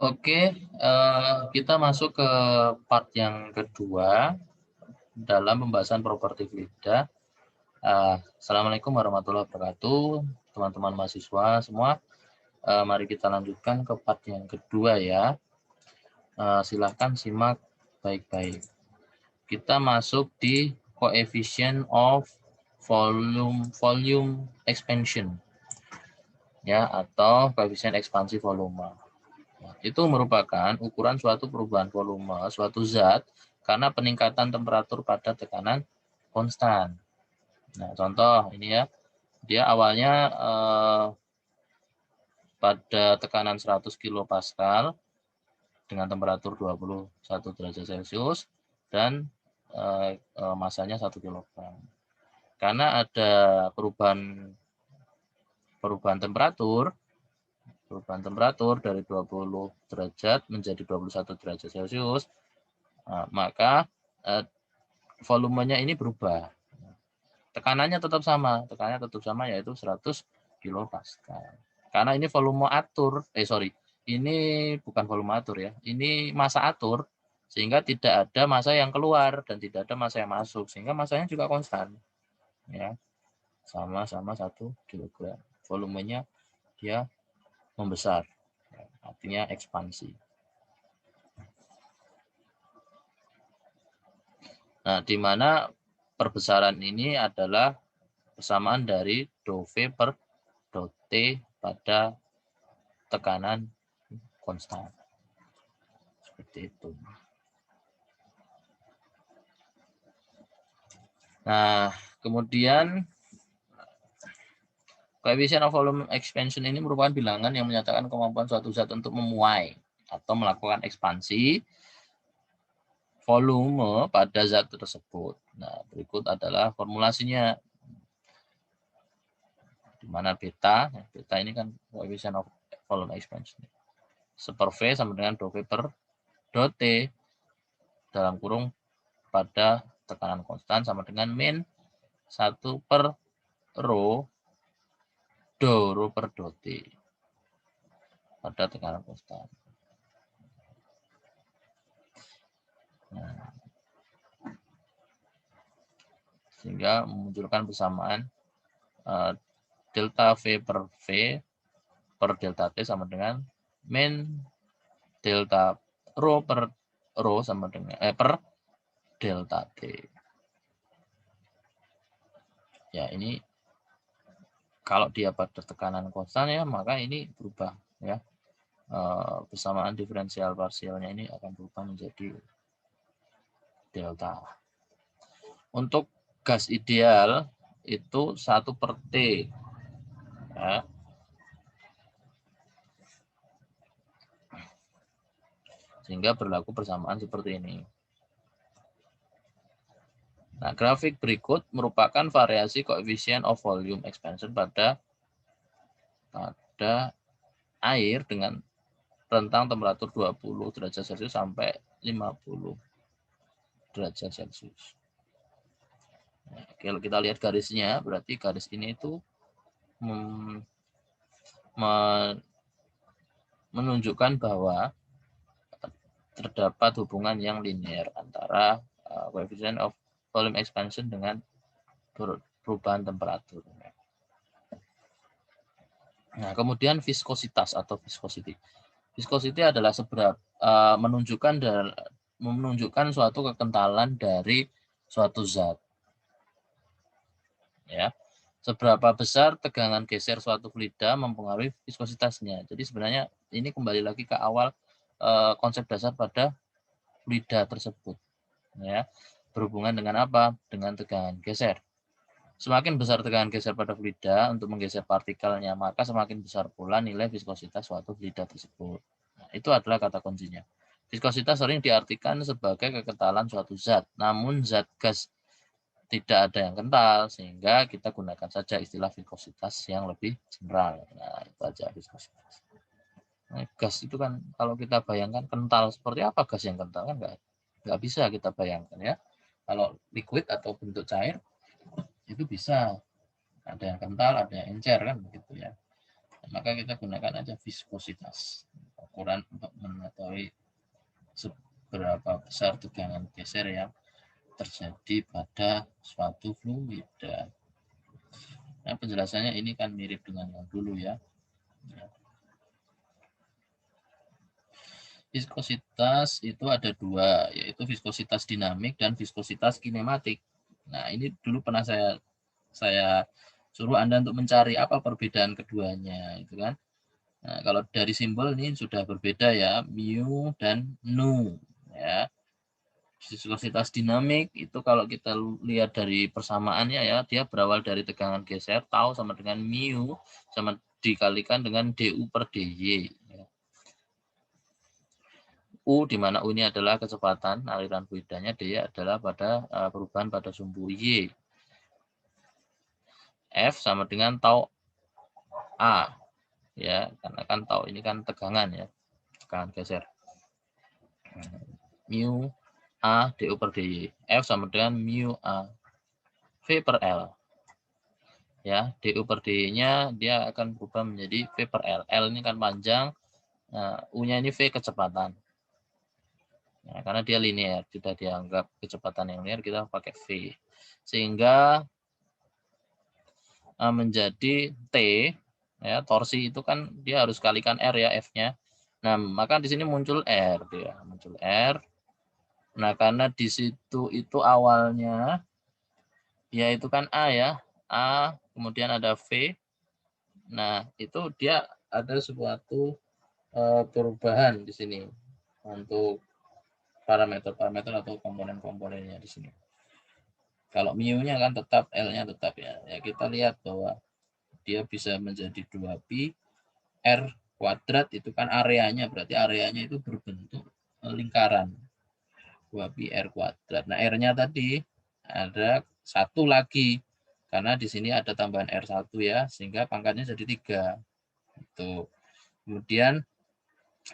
Oke, kita masuk ke part yang kedua dalam pembahasan properti fluida. Assalamualaikum warahmatullahi wabarakatuh, teman-teman mahasiswa semua. Mari kita lanjutkan ke part yang kedua ya. Silahkan simak baik-baik. Kita masuk di coefficient of volume expansion ya, atau koefisien ekspansi volume. Itu merupakan ukuran suatu perubahan volume suatu zat karena peningkatan temperatur pada tekanan konstan. Nah, contoh ini ya, dia awalnya pada tekanan 100 kilopascal dengan temperatur 21 derajat Celcius dan masanya 1 kilogram. Karena ada perubahan temperatur dari 20 derajat menjadi 21 derajat Celcius, maka volumenya ini berubah. Tekanannya tetap sama, yaitu 100 kilopascal. Karena ini volume atur, ini bukan volume atur ya, ini massa atur, sehingga tidak ada massa yang keluar dan tidak ada massa yang masuk, sehingga massanya juga konstan. Ya, sama-sama 1 kilogram. Volumenya dia membesar, artinya ekspansi. Nah, di mana perbesaran ini adalah persamaan dari dou V per dou T pada tekanan konstan. Seperti itu. Nah, kemudian coefficient of volume expansion ini merupakan bilangan yang menyatakan kemampuan suatu zat untuk memuai atau melakukan ekspansi volume pada zat tersebut. Nah, berikut adalah formulasinya. Di mana beta ini kan coefficient of volume expansion. Seper V sama dengan dou V per dou T dalam kurung pada tekanan konstan sama dengan min 1 per rho dou rho per dou T pada tekanan konstan. Nah, sehingga memunculkan persamaan delta V per delta T sama dengan min delta rho per rho sama dengan per delta T. Ya, ini kalau dia pada tekanan konstan ya, maka ini berubah ya. Persamaan diferensial parsialnya ini akan berubah menjadi delta. Untuk gas ideal itu 1 per T. Ya. Sehingga berlaku persamaan seperti ini. Nah, grafik berikut merupakan variasi coefficient of volume expansion pada air dengan rentang temperatur 20 derajat Celcius sampai 50 derajat Celcius. Nah, kalau kita lihat garisnya, berarti garis ini itu menunjukkan bahwa terdapat hubungan yang linear antara coefficient of volume expansion dengan perubahan temperatur. Nah, kemudian viskositas atau viscosity. Viscosity adalah menunjukkan suatu kekentalan dari suatu zat. Ya. Seberapa besar tegangan geser suatu fluida mempengaruhi viskositasnya. Jadi sebenarnya ini kembali lagi ke awal konsep dasar pada fluida tersebut. Ya. Berhubungan dengan apa? Dengan tegangan geser. Semakin besar tegangan geser pada fluida untuk menggeser partikelnya, maka semakin besar pula nilai viskositas suatu fluida tersebut. Nah, itu adalah kata kuncinya. Viskositas sering diartikan sebagai kekentalan suatu zat, namun zat gas tidak ada yang kental, sehingga kita gunakan saja istilah viskositas yang lebih general. Nah, itu aja viskositas. Nah, gas itu kan kalau kita bayangkan kental, seperti apa gas yang kental kan nggak bisa kita bayangkan ya. Kalau liquid atau bentuk cair, itu bisa ada yang kental, ada yang encer kan begitu ya. Maka kita gunakan aja viskositas. ukuran untuk mengetahui seberapa besar tegangan geser yang terjadi pada suatu fluida. Nah, penjelasannya ini kan mirip dengan yang dulu ya. Viskositas itu ada dua, yaitu viskositas dinamik dan viskositas kinematik. Nah, ini dulu pernah saya suruh Anda untuk mencari apa perbedaan keduanya, itu kan. Nah, kalau dari simbol ini sudah berbeda ya, mu dan nu ya. Viskositas dinamik itu kalau kita lihat dari persamaannya ya, dia berawal dari tegangan geser tau sama dengan mu sama dikalikan dengan du per dy. U di mana U ini adalah kecepatan aliran fluidanya, D adalah pada perubahan pada sumbu Y. F sama dengan tau A. Ya, karena kan tau ini kan tegangan ya. Tegangan geser. Mu A du per dy. F sama dengan mu A V per L. Ya, du per dy-nya dia akan berubah menjadi V per L. L ini kan panjang, U-nya ini V kecepatan. Nah, karena dia linear, tidak dianggap kecepatan yang linear, kita pakai V. Sehingga menjadi T, ya, torsi itu kan dia harus kalikan R ya, F-nya. Nah, maka di sini muncul R, dia muncul R. Nah, karena di situ itu awalnya, ya itu kan A ya, A, kemudian ada V. Nah, itu dia ada suatu perubahan di sini untuk parameter-parameter atau komponen-komponennya di sini. Kalau mu-nya kan tetap, L-nya tetap ya. Ya kita lihat bahwa dia bisa menjadi 2pi R kuadrat itu kan areanya, berarti areanya itu berbentuk lingkaran. 2pi R kuadrat. Nah, R-nya tadi ada satu lagi. Karena di sini ada tambahan R1 ya, sehingga pangkatnya jadi 3. Itu. Kemudian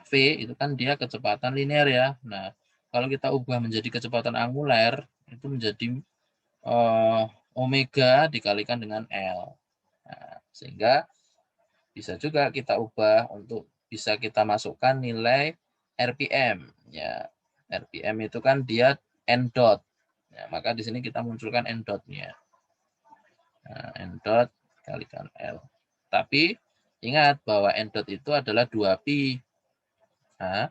V itu kan dia kecepatan linear ya. Nah, kalau kita ubah menjadi kecepatan angular, itu menjadi omega dikalikan dengan L. Nah, sehingga bisa juga kita ubah untuk bisa kita masukkan nilai RPM. Ya, RPM itu kan dia N dot. Ya, maka di sini kita munculkan N dot-nya. Nah, N dot kalikan L. Tapi ingat bahwa N dot itu adalah 2pi. Nah,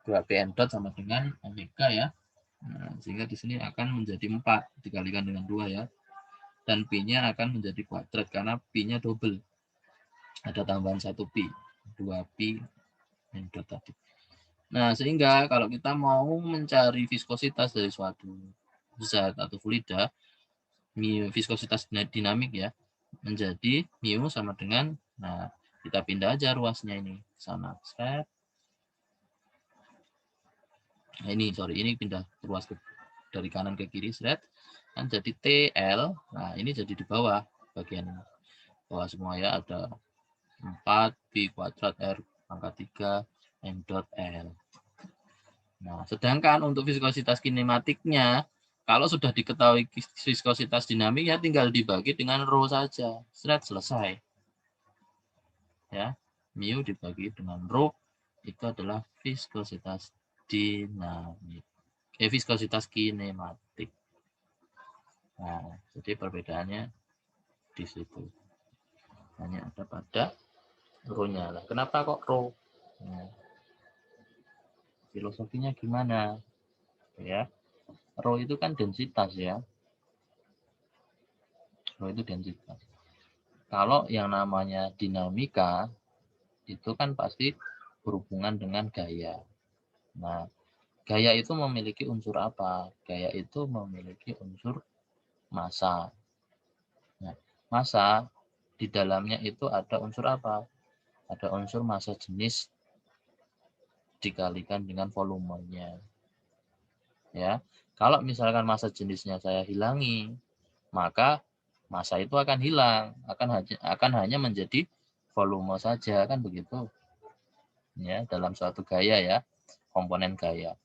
2pi N dot sama dengan omega ya. Nah, sehingga di sini akan menjadi 4 dikalikan dengan 2 ya. Dan pi-nya akan menjadi kuadrat karena pi-nya double. Ada tambahan 1 pi, 2 pi N dot tadi. Nah, sehingga kalau kita mau mencari viskositas dari suatu zat atau fluida, viskositas dinamik ya, menjadi mu sama dengan, nah kita pindah aja ruasnya ini ke sana. Nah, ini pindah ruas dari kanan ke kiri, kan jadi TL. Nah, ini jadi di bawah bagian bawah semua ya, ada 4 pi kuadrat R pangkat 3 N dot L. Nah, sedangkan untuk viskositas kinematiknya, kalau sudah diketahui viskositas dinamiknya, tinggal dibagi dengan rho saja. Selesai. Ya, mu dibagi dengan rho, itu adalah viskositas dinamik. Viskositas kinematik. Nah, jadi perbedaannya di situ. Hanya ada pada rho-nya. Lah, kenapa kok rho? Nah, filosofinya gimana? Ya, rho itu kan densitas ya. Rho itu densitas. Kalau yang namanya dinamika itu kan pasti berhubungan dengan gaya. Nah, gaya itu memiliki unsur apa? Gaya itu memiliki unsur massa. Nah, massa di dalamnya itu ada unsur apa? Ada unsur massa jenis dikalikan dengan volumenya. Ya, kalau misalkan massa jenisnya saya hilangi, maka massa itu akan hilang, akan hanya menjadi volume saja, kan begitu. Ya, dalam suatu gaya ya, komponen gaya.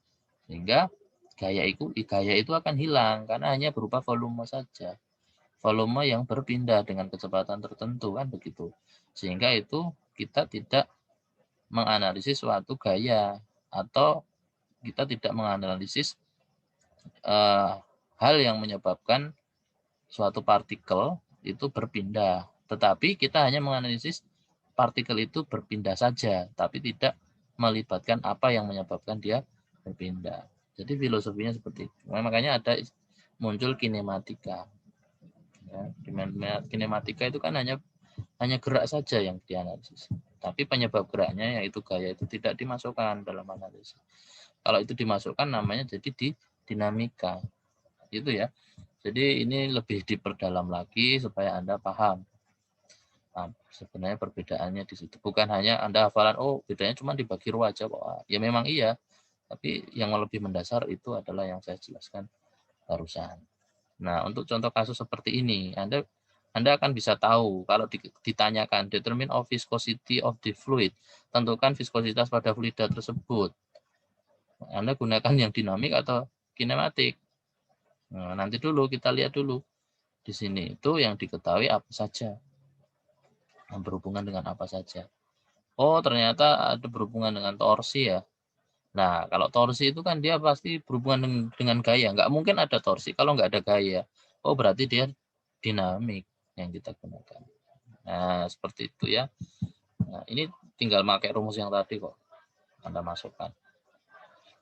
Sehingga gaya itu akan hilang karena hanya berupa volume saja. Volume yang berpindah dengan kecepatan tertentu, kan begitu. Sehingga itu kita tidak menganalisis suatu gaya, atau kita tidak menganalisis hal yang menyebabkan suatu partikel itu berpindah. Tetapi kita hanya menganalisis partikel itu berpindah saja, tapi tidak melibatkan apa yang menyebabkan dia berpindah. Jadi filosofinya seperti itu. Makanya ada muncul kinematika. Ya, kinematika itu kan hanya gerak saja yang dianalisis. Tapi penyebab geraknya yaitu gaya itu tidak dimasukkan dalam analisis. Kalau itu dimasukkan namanya jadi di dinamika. Itu ya. Jadi ini lebih diperdalam lagi supaya Anda paham. Nah, sebenarnya perbedaannya di situ. Bukan hanya Anda hafalan, oh bedanya cuma dibagi ruang aja. Wah, ya memang iya. Tapi yang lebih mendasar itu adalah yang saya jelaskan barusan. Nah, untuk contoh kasus seperti ini, Anda akan bisa tahu kalau ditanyakan determine of viscosity of the fluid, tentukan viskositas pada fluida tersebut. Anda gunakan yang dinamik atau kinematik. Nah, nanti dulu kita lihat dulu. Di sini itu yang diketahui apa saja. Yang berhubungan dengan apa saja. Oh, ternyata ada berhubungan dengan torsi ya. Nah, kalau torsi itu kan dia pasti berhubungan dengan gaya. Nggak mungkin ada torsi kalau nggak ada gaya. Oh, berarti dia dinamik yang kita gunakan. Nah, seperti itu ya. Nah, ini tinggal pakai rumus yang tadi kok. Anda masukkan.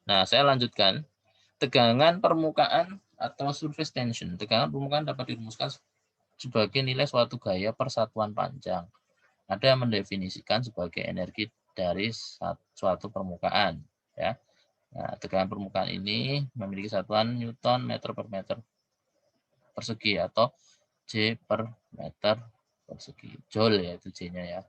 Nah, saya lanjutkan. Tegangan permukaan atau surface tension. Tegangan permukaan dapat dirumuskan sebagai nilai suatu gaya per satuan panjang. Ada yang mendefinisikan sebagai energi dari suatu permukaan. Ya. Nah, tegangan permukaan ini memiliki satuan Newton meter per meter persegi atau J per meter persegi. Joule ya itu J-nya ya.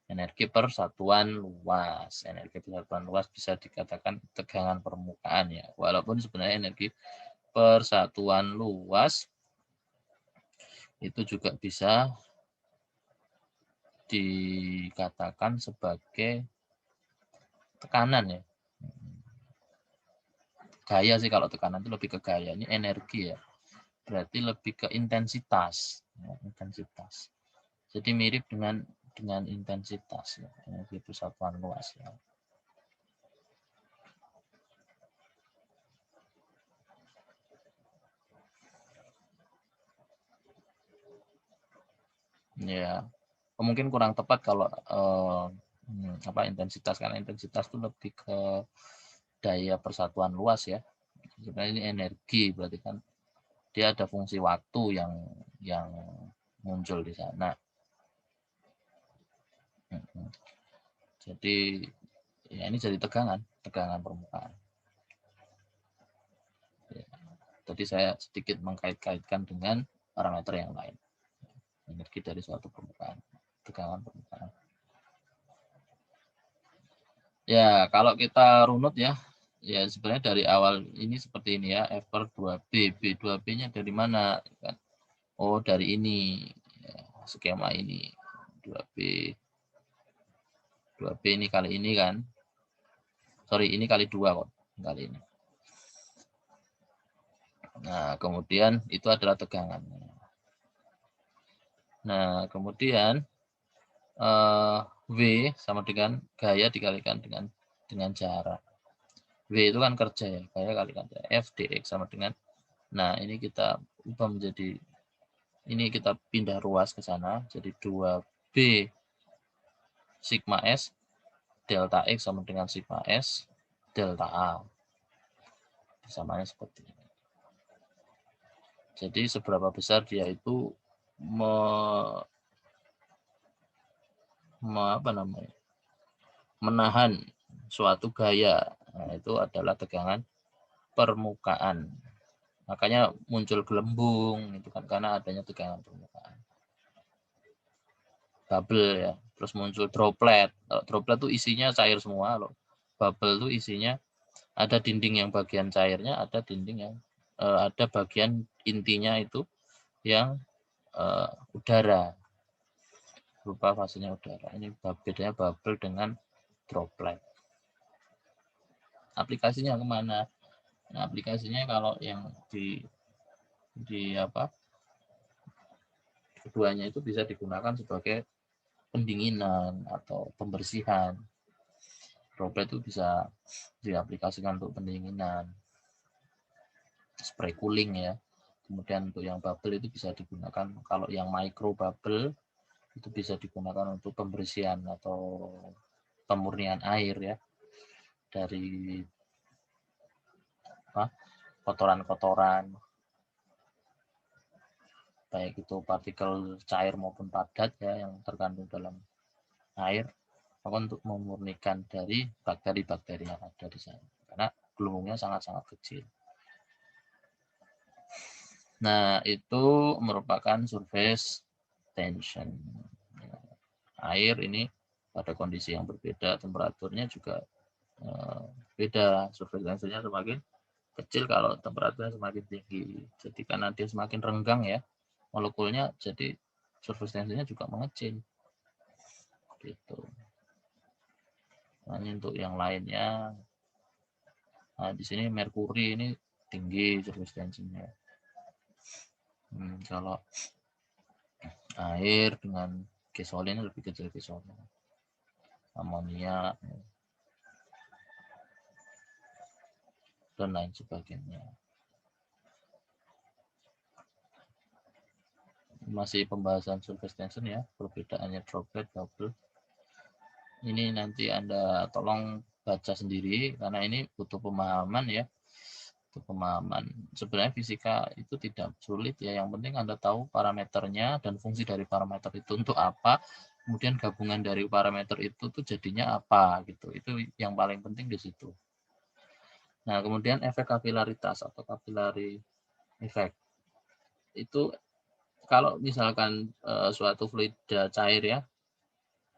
Energi per satuan luas. Energi per satuan luas bisa dikatakan tegangan permukaan ya. Walaupun sebenarnya energi per satuan luas itu juga bisa dikatakan sebagai tekanan ya. Gaya sih kalau tekanan itu lebih ke gaya. Ini energi ya. Berarti lebih ke intensitas. Ya, intensitas. Jadi mirip dengan intensitas ya. Energi per satuan luas ya. Ya, mungkin kurang tepat kalau intensitas, karena intensitas itu lebih ke daya persatuan luas ya. Sebenarnya ini energi, berarti kan dia ada fungsi waktu yang muncul di sana. Jadi ya ini jadi tegangan permukaan. Ya, jadi saya sedikit mengkait-kaitkan dengan parameter yang lain. Energi dari suatu permukaan, tegangan permukaan. Ya, kalau kita runut ya sebenarnya dari awal ini seperti ini ya, F per 2B. B2B-nya dari mana? Oh, dari ini. Ya, skema ini. 2B. 2B ini kali ini kan. Sorry, ini kali 2 kok. Kali ini. Nah, kemudian itu adalah tegangan. Nah, kemudian W sama dengan gaya dikalikan dengan jarak. W itu kan kerja ya, gaya kalikan F dx sama dengan, nah ini kita ubah menjadi, ini kita pindah ruas ke sana, jadi 2B sigma S delta X sama dengan sigma S delta A. Persamanya seperti ini. Jadi seberapa besar dia itu menahan suatu gaya. Nah, itu adalah tegangan permukaan. Makanya muncul gelembung itu kan karena adanya tegangan permukaan. Bubble ya, terus muncul droplet. Kalau droplet itu isinya cair semua, loh. Bubble itu isinya ada dinding yang bagian cairnya, ada dinding yang ada bagian intinya itu yang udara, berupa fasenya udara. Ini bedanya bubble dengan droplet. Aplikasinya kemana? Nah, aplikasinya kalau yang di keduanya itu bisa digunakan sebagai pendinginan atau pembersihan. Droplet itu bisa diaplikasikan untuk pendinginan, spray cooling ya. Kemudian untuk yang bubble itu bisa digunakan, kalau yang micro bubble itu bisa digunakan untuk pembersihan atau pemurnian air ya dari kotoran-kotoran, baik itu partikel cair maupun padat ya yang terkandung dalam air, untuk memurnikan dari bakteri-bakteri yang ada di sana karena gelembungnya sangat-sangat kecil. Nah, itu merupakan surface tension. Air ini pada kondisi yang berbeda, temperaturnya juga beda. Surface tensionnya semakin kecil kalau temperaturnya semakin tinggi. Jadi karena dia semakin renggang ya, molekulnya, jadi surface tensionnya juga mengecil. Gitu. Nah, untuk yang lainnya, nah di sini merkuri ini tinggi surface tensionnya. Kalau air dengan gasolin lebih kecil gasolin, amonia dan lain sebagainya. Masih pembahasan surface tension ya, perbedaannya droplet, bubble. Ini nanti Anda tolong baca sendiri karena ini butuh pemahaman ya. Butuh pemahaman. Sebenarnya fisika itu tidak sulit ya, yang penting Anda tahu parameternya dan fungsi dari parameter itu untuk apa. Kemudian gabungan dari parameter itu tuh jadinya apa gitu. Itu yang paling penting di situ. Nah, kemudian efek kapilaritas atau capillary effect. Itu kalau misalkan suatu fluida cair ya,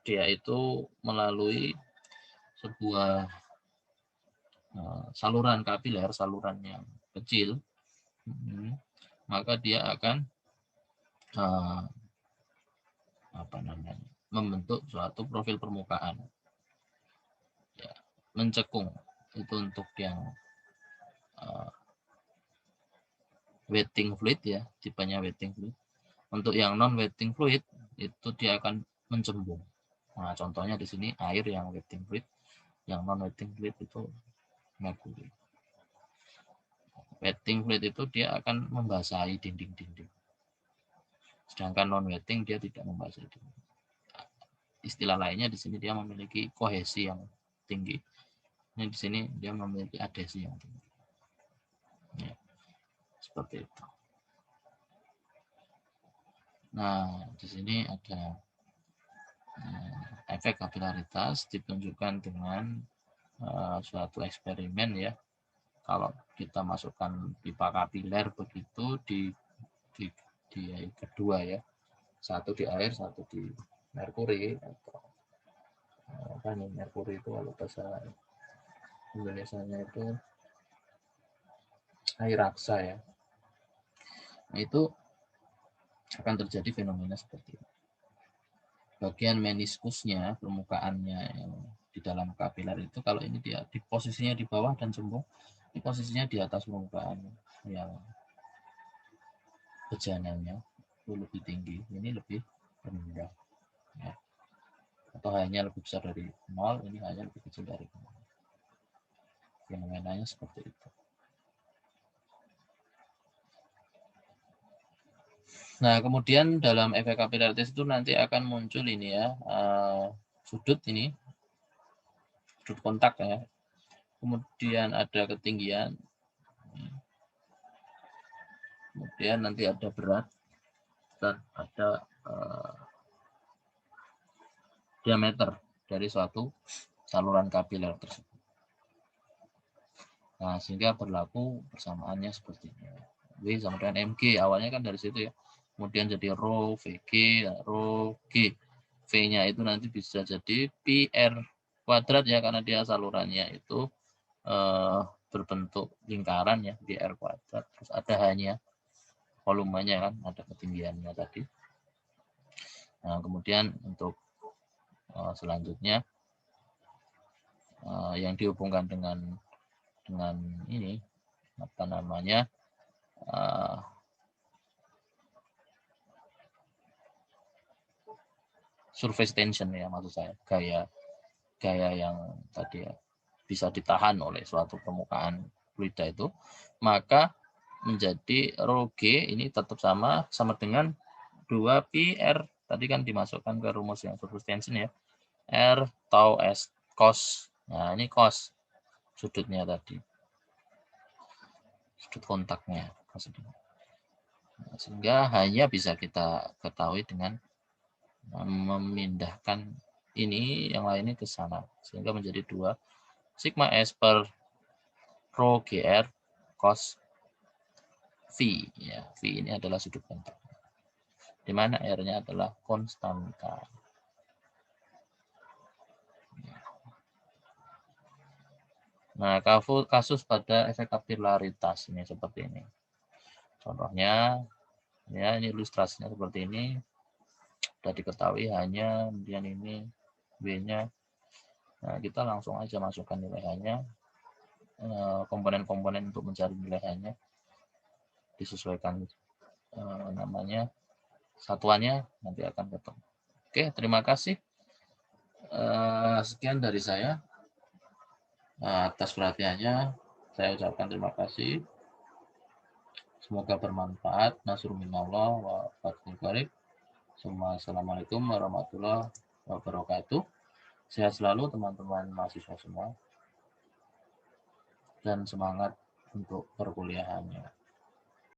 dia itu melalui sebuah saluran kapiler, saluran yang kecil, maka dia akan membentuk suatu profil permukaan, ya, mencekung. Itu untuk yang wetting fluid ya, tipenya wetting fluid. Untuk yang non wetting fluid itu dia akan mencembung. Nah, contohnya di sini air yang wetting fluid, yang non wetting fluid itu merkuri. Wetting fluid itu dia akan membasahi dinding-dinding. Sedangkan non wetting dia tidak membasahi dinding. Istilah lainnya di sini dia memiliki kohesi yang tinggi. Ini di sini dia memiliki adhesi yang tinggi. Ya, seperti itu. Nah, di sini ada efek kapilaritas ditunjukkan dengan suatu eksperimen ya. Kalau kita masukkan pipa kapiler begitu di kedua ya, satu di air, satu di merkuri. Apa nih merkuri itu kalau bahasa Indonesianya itu air raksa ya. Nah, itu akan terjadi fenomena seperti ini. Bagian meniskusnya, permukaannya yang di dalam kapiler itu, kalau ini dia di posisinya di bawah dan cembung, ini posisinya di atas permukaan yang bejananya itu lebih tinggi, ini lebih rendah ya. Atau hanya lebih besar dari 0, ini hanya lebih kecil dari 0. Fenomenanya seperti itu. Nah, kemudian dalam efek kapilaritas itu nanti akan muncul ini ya, sudut ini, sudut kontak ya. Kemudian ada ketinggian, kemudian nanti ada berat, dan ada diameter dari suatu saluran kapiler tersebut. Nah, sehingga berlaku persamaannya seperti ini. W sama dengan mg, awalnya kan dari situ ya. Kemudian jadi rho vg, rho g. V-nya itu nanti bisa jadi PR kuadrat ya, karena dia salurannya itu berbentuk lingkaran ya, PR kuadrat. Terus ada hanya volumenya kan, ada ketinggiannya tadi. Nah, kemudian untuk selanjutnya yang dihubungkan dengan ini apa namanya surface tension ya, maksud saya gaya gaya yang tadi ya, bisa ditahan oleh suatu permukaan fluida itu, maka menjadi rho G ini tetap sama dengan 2 pi R. Tadi kan dimasukkan ke rumus yang surface tension ya. R tau S cos. Nah, ini cos sudutnya tadi. Sudut kontaknya maksudnya. Nah, sehingga hanya bisa kita ketahui dengan memindahkan ini yang lainnya ke sana. Sehingga menjadi 2 sigma S per rho GR cos V. Ya, V ini adalah sudut kontak. Di mana R-nya adalah konstanta. Nah, kasus pada efek kapilaritas ini seperti ini. Contohnya, ya ini ilustrasinya seperti ini. Sudah diketahui hanya kemudian ini B-nya. Nah, kita langsung aja masukkan nilai hanya, komponen-komponen untuk mencari nilai hanya, disesuaikan namanya, satuannya, nanti akan ketemu. Oke, terima kasih. Sekian dari saya. Atas perhatiannya, saya ucapkan terima kasih. Semoga bermanfaat. Nasrul minallah wa fathul qarib. Assalamualaikum warahmatullahi wabarakatuh. Sehat selalu teman-teman mahasiswa semua. Dan semangat untuk perkuliahannya.